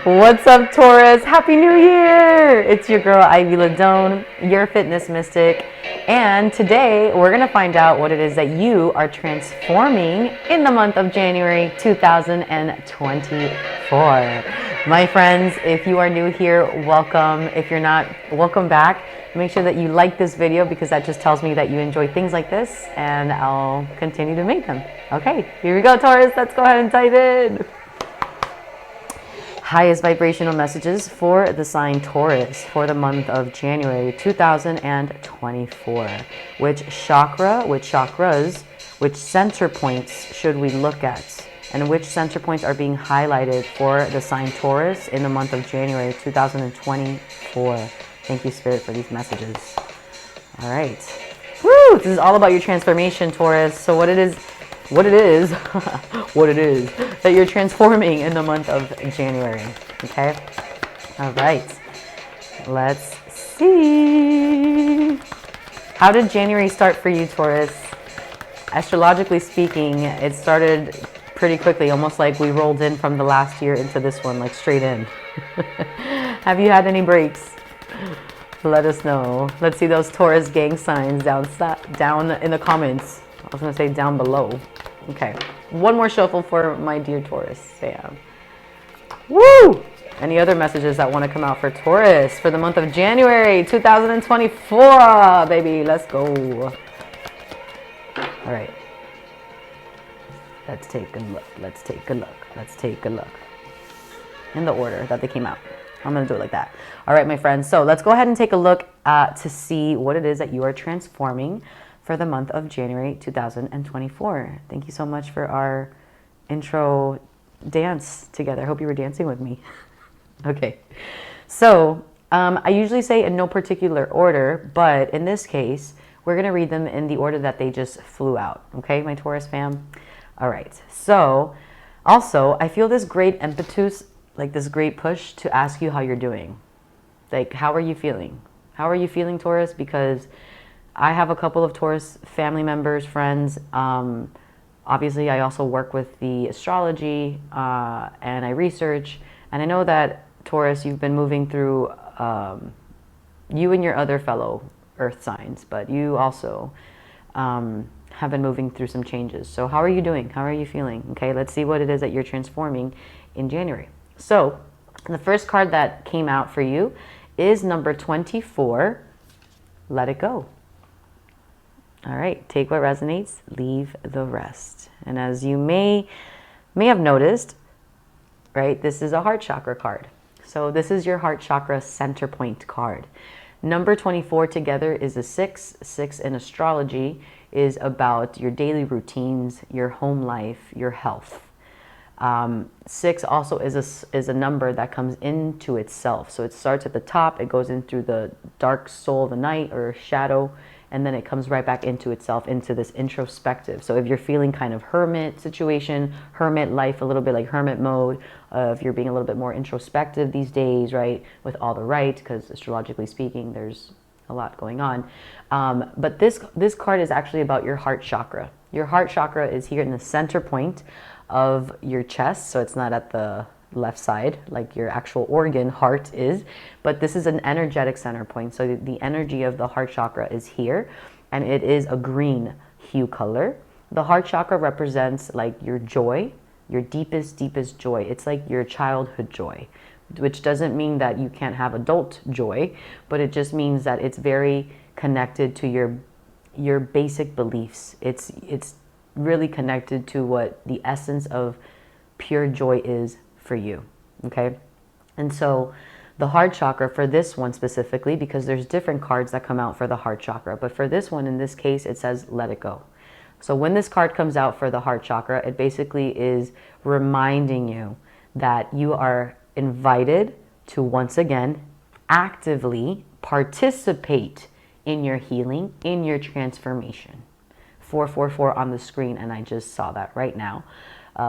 What's up, Taurus? Happy New Year! It's your girl, Ivy Ladone, your fitness mystic. And today, we're going to find out what it is that you are transforming in the month of January 2024. My friends, if you are new here, welcome. If you're not, welcome back. Make sure that you like this video because that just tells me that you enjoy things like this, and I'll continue to make them. Okay, here we go, Taurus. Let's go ahead and dive in. Highest vibrational messages for the sign Taurus for the month of January 2024. Which chakra, which chakras, which center points should we look at? And which center points are being highlighted for the sign Taurus in the month of January 2024? Thank you, Spirit, for these messages. All right. Woo! This is all about your transformation, Taurus. So what it is that you're transforming in the month of January. Okay? All right. Let's see. How did January start for you, Taurus? Astrologically speaking, it started pretty quickly, almost like we rolled in from the last year into this one, like straight in. Have you had any breaks? Let us know. Let's see those Taurus gang signs down in the comments. I was going to say down below. Okay. One more shuffle for my dear Taurus. Sam. Woo! Any other messages that want to come out for Taurus for the month of January 2024? Baby, let's go. All right. Let's take a look. Let's take a look. Let's take a look. In the order that they came out. I'm going to do it like that. All right, my friends. So let's go ahead and take a look to see what it is that you are transforming for the month of January 2024. Thank you so much for our intro dance together. I hope you were dancing with me. Okay. So I usually say in no particular order, but in this case, we're going to read them in the order that they just flew out. Okay, my Taurus fam? All right. So also, I feel this great impetus, like this great push to ask you how you're doing. Like, how are you feeling? How are you feeling, Taurus? Because I have a couple of Taurus family members, friends. Obviously, I also work with the astrology and I research. And I know that, Taurus, you've been moving through, you and your other fellow earth signs, but you also have been moving through some changes. So how are you doing? How are you feeling? Okay, let's see what it is that you're transforming in January. So the first card that came out for you is number 24, Let It Go. All right, take what resonates, leave the rest. And as you may have noticed, right, this is a heart chakra card. So this is your heart chakra center point card. Number 24 together is a 6. 6 in astrology is about your daily routines, your home life, your health. 6 also is a number that comes into itself. So it starts at the top, it goes in through the dark soul of the night or shadow, and then it comes right back into itself, into this introspective. So if you're feeling kind of hermit situation, hermit life, a little bit like hermit mode, if you're being a little bit more introspective these days, right, with all the right, because astrologically speaking, there's a lot going on. But this card is actually about your heart chakra. Your heart chakra is here in the center point of your chest, so it's not at the left side like your actual organ heart is, but this is an energetic center point. So the energy of the heart chakra is here, and it is a green hue color. The heart chakra represents like your joy, your deepest joy. It's like your childhood joy, which doesn't mean that you can't have adult joy, but it just means that it's very connected to your basic beliefs. It's really connected to what the essence of pure joy is for you. Okay. And so the heart chakra for this one specifically, because there's different cards that come out for the heart chakra, but for this one, in this case, it says let it go. So when this card comes out for the heart chakra, it basically is reminding you that you are invited to once again actively participate in your healing, in your transformation. 444 on the screen, and I just saw that right now.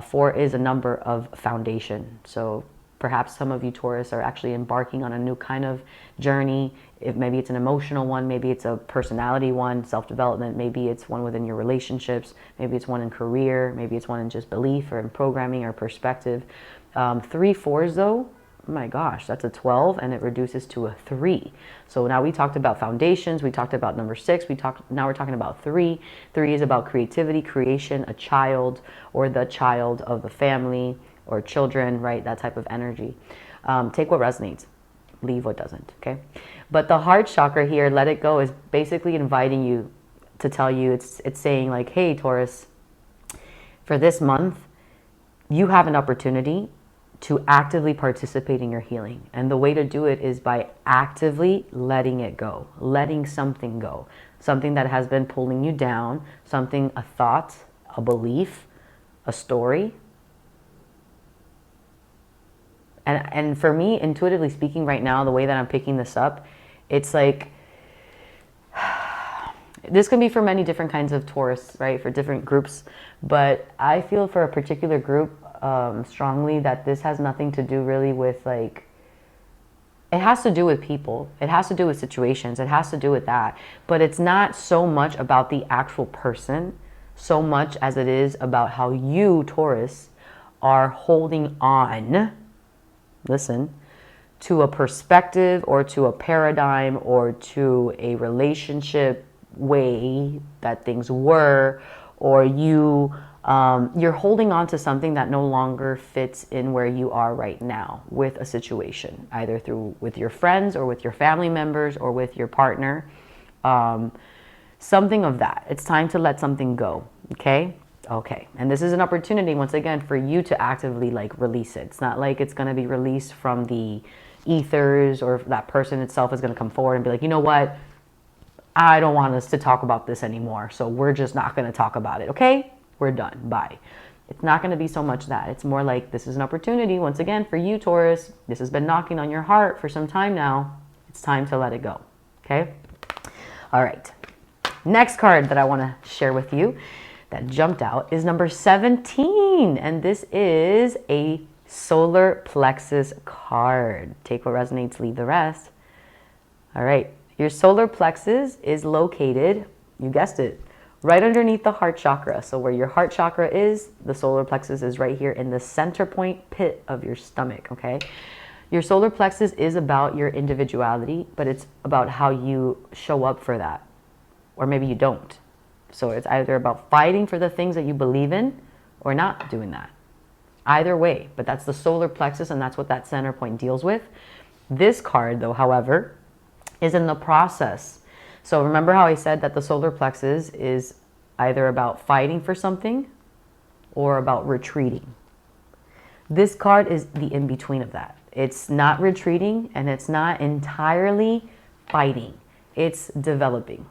4 is a number of foundation. So perhaps some of you Taurus are actually embarking on a new kind of journey. If maybe it's an emotional one, maybe it's a personality one, self-development, maybe it's one within your relationships, maybe it's one in career, maybe it's one in just belief or in programming or perspective. 3 4s though, my gosh, that's a 12 and it reduces to a 3. So now we talked about foundations, we talked about number 6, now we're talking about 3. 3 is about creativity, creation, a child, or the child of the family, or children, right? That type of energy. Take what resonates, leave what doesn't, okay? But the heart chakra here, let it go, is basically inviting you to tell you, it's saying like, hey, Taurus, for this month, you have an opportunity to actively participate in your healing. And the way to do it is by actively letting it go, letting something go, something that has been pulling you down, something, a thought, a belief, a story. And for me, intuitively speaking right now, the way that I'm picking this up, it's like, this can be for many different kinds of Taurus, right? For different groups. But I feel for a particular group strongly that this has nothing to do really with like, it has to do with people. It has to do with situations. It has to do with that. But it's not so much about the actual person, so much as it is about how you, Taurus, are holding on, listen, to a perspective or to a paradigm or to a relationship way that things were, or you're holding on to something that no longer fits in where you are right now with a situation, either with your friends or with your family members or with your partner, something of that. It's time to let something go. Okay, and this is an opportunity once again for you to actively like release it. It's not like it's going to be released from the ethers, or that person itself is going to come forward and be like, you know what, I don't want us to talk about this anymore, so we're just not going to talk about it. Okay, we're done, bye. It's not going to be so much that. It's more like, this is an opportunity once again for you, Taurus. This has been knocking on your heart for some time now. It's time to let it go. Okay, all right, next card that I want to share with you that jumped out is number 17, and this is a solar plexus card. Take what resonates, leave the rest. All right, your solar plexus is located, you guessed it, right underneath the heart chakra. So where your heart chakra is, the solar plexus is right here in the center point pit of your stomach, okay? Your solar plexus is about your individuality, but it's about how you show up for that, or maybe you don't. So it's either about fighting for the things that you believe in or not doing that. Either way, but that's the solar plexus, and that's what that center point deals with. This card, though, however, is in the process. So remember how I said that the solar plexus is either about fighting for something or about retreating. This card is the in-between of that. It's not retreating and it's not entirely fighting. It's developing.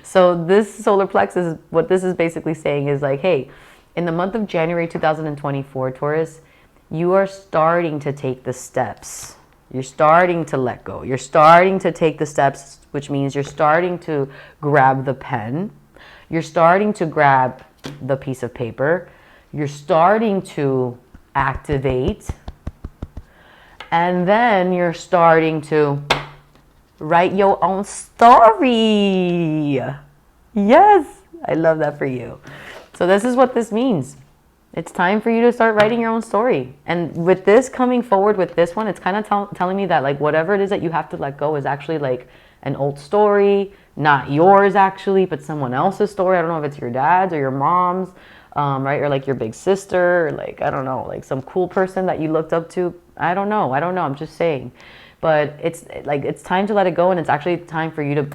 So this solar plexus, what this is basically saying is like, hey, in the month of January 2024, Taurus, you are starting to take the steps. You're starting to let go. You're starting to take the steps, which means you're starting to grab the pen. You're starting to grab the piece of paper. You're starting to activate. And then you're starting to write your own story. Yes, I love that for you. So this is what this means. It's time for you to start writing your own story. And with this coming forward with this one, it's kind of telling me that like whatever it is that you have to let go is actually like an old story, not yours actually, but someone else's story. I don't know if it's your dad's or your mom's, right? Or like your big sister, or like, I don't know, like some cool person that you looked up to. I don't know. I'm just saying. But it's like, it's time to let it go, and it's actually time for you to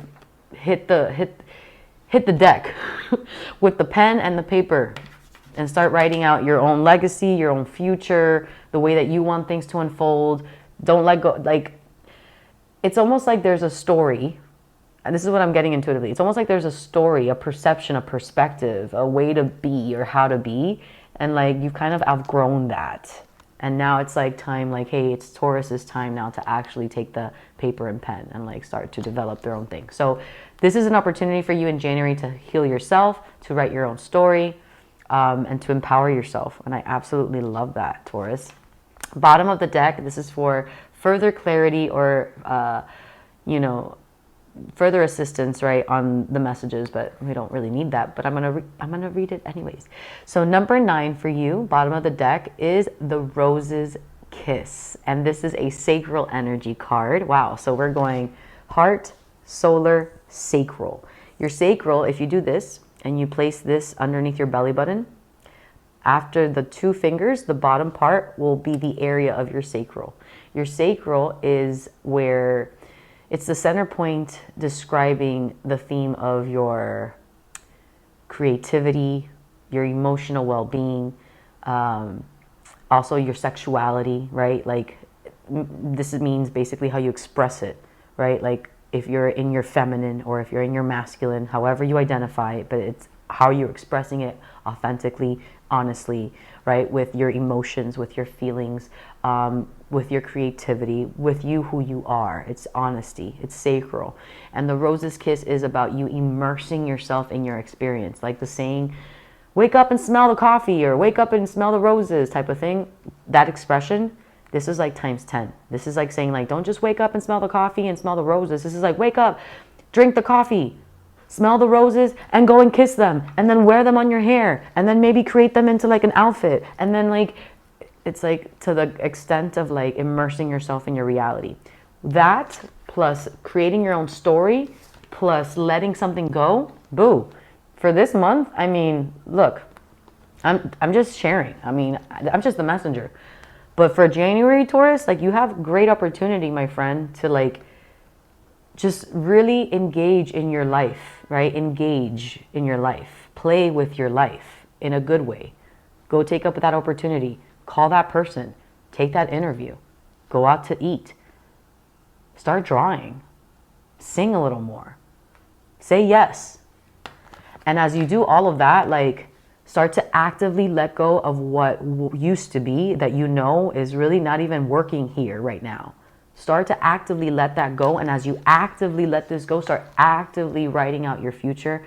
hit the deck with the pen and the paper and start writing out your own legacy, your own future, the way that you want things to unfold. Don't let go. Like, it's almost like there's a story, and this is what I'm getting intuitively. It's almost like there's a story, a perception, a perspective, a way to be or how to be, and like you've kind of outgrown that. And now it's like time, like, hey, it's Taurus's time now to actually take the paper and pen and like start to develop their own thing. So this is an opportunity for you in January to heal yourself, to write your own story, and to empower yourself. And I absolutely love that, Taurus. Bottom of the deck, this is for further clarity or, further assistance, right, on the messages, but we don't really need that, but I'm gonna read it anyways. So number 9 for you, bottom of the deck, is the Rose's Kiss. And this is a sacral energy card. Wow. So we're going heart, solar, sacral. Your sacral, if you do this and you place this underneath your belly button, after the 2 fingers, the bottom part will be the area of your sacral. Your sacral is where it's the center point describing the theme of your creativity, your emotional well-being, also your sexuality, right? Like this means basically how you express it, right? Like if you're in your feminine or if you're in your masculine, however you identify it, but it's how you're expressing it authentically, honestly, right? With your emotions, with your feelings, with your creativity, with you, who you are. It's honesty, it's sacral. And the Rose's Kiss is about you immersing yourself in your experience. Like the saying, wake up and smell the coffee, or wake up and smell the roses type of thing. That expression, this is like times 10. This is like saying like, don't just wake up and smell the coffee and smell the roses. This is like, wake up, drink the coffee, smell the roses, and go and kiss them, and then wear them on your hair, and then maybe create them into like an outfit. And then like, it's like to the extent of like immersing yourself in your reality. That plus creating your own story plus letting something go, boo. For this month, I mean, look, I'm just sharing. I mean, I'm just the messenger. But for January, Taurus, like you have great opportunity, my friend, to like just really engage in your life, right? Engage in your life. Play with your life in a good way. Go take up that opportunity. Call that person. Take that interview. Go out to eat. Start drawing. Sing a little more. Say yes. And as you do all of that, like start to actively let go of what used to be that you know is really not even working here right now. Start to actively let that go. And as you actively let this go, start actively writing out your future.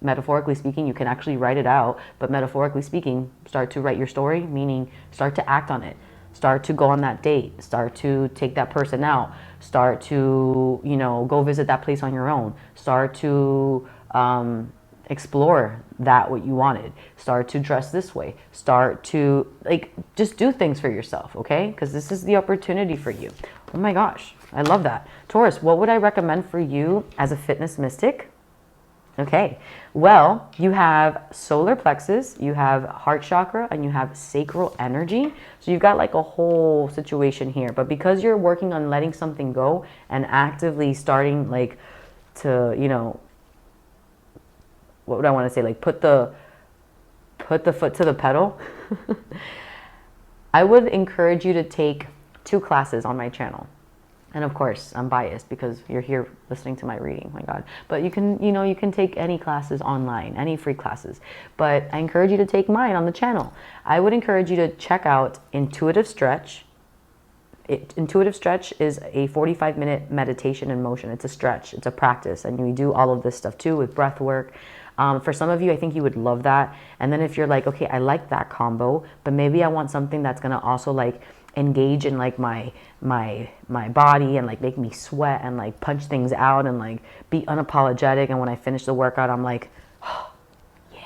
Metaphorically speaking, you can actually write it out. But metaphorically speaking, start to write your story, meaning start to act on it. Start to go on that date. Start to take that person out. Start to, you know, go visit that place on your own. Start to explore that what you wanted. Start to dress this way. Start to like just do things for yourself, okay? Because this is the opportunity for you. Oh my gosh, I love that. Taurus, what would I recommend for you as a fitness mystic? Okay, well, you have solar plexus, you have heart chakra, and you have sacral energy. So you've got like a whole situation here. But because you're working on letting something go and actively starting like to, you know, what would I want to say? Like put the foot to the pedal. I would encourage you to take 2 classes on my channel. And of course, I'm biased because you're here listening to my reading. My God. But you can, you know, you can take any classes online, any free classes. But I encourage you to take mine on the channel. I would encourage you to check out Intuitive Stretch. Intuitive Stretch is a 45-minute meditation in motion. It's a stretch. It's a practice. And we do all of this stuff too with breath work. For some of you, I think you would love that. And then if you're like, okay, I like that combo, but maybe I want something that's going to also like engage in like my body and like make me sweat and like punch things out and like be unapologetic. And when I finish the workout, I'm like, oh, yeah.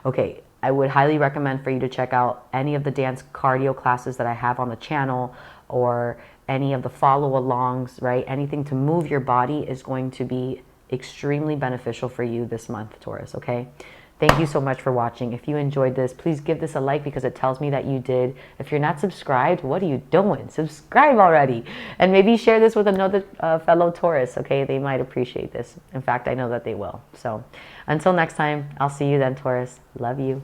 Okay, I would highly recommend for you to check out any of the dance cardio classes that I have on the channel, or any of the follow-alongs, right? Anything to move your body is going to be extremely beneficial for you this month, Taurus, okay? Thank you so much for watching. If you enjoyed this, please give this a like because it tells me that you did. If you're not subscribed, what are you doing? Subscribe already. And maybe share this with another fellow Taurus, okay? They might appreciate this. In fact, I know that they will. So until next time, I'll see you then, Taurus. Love you.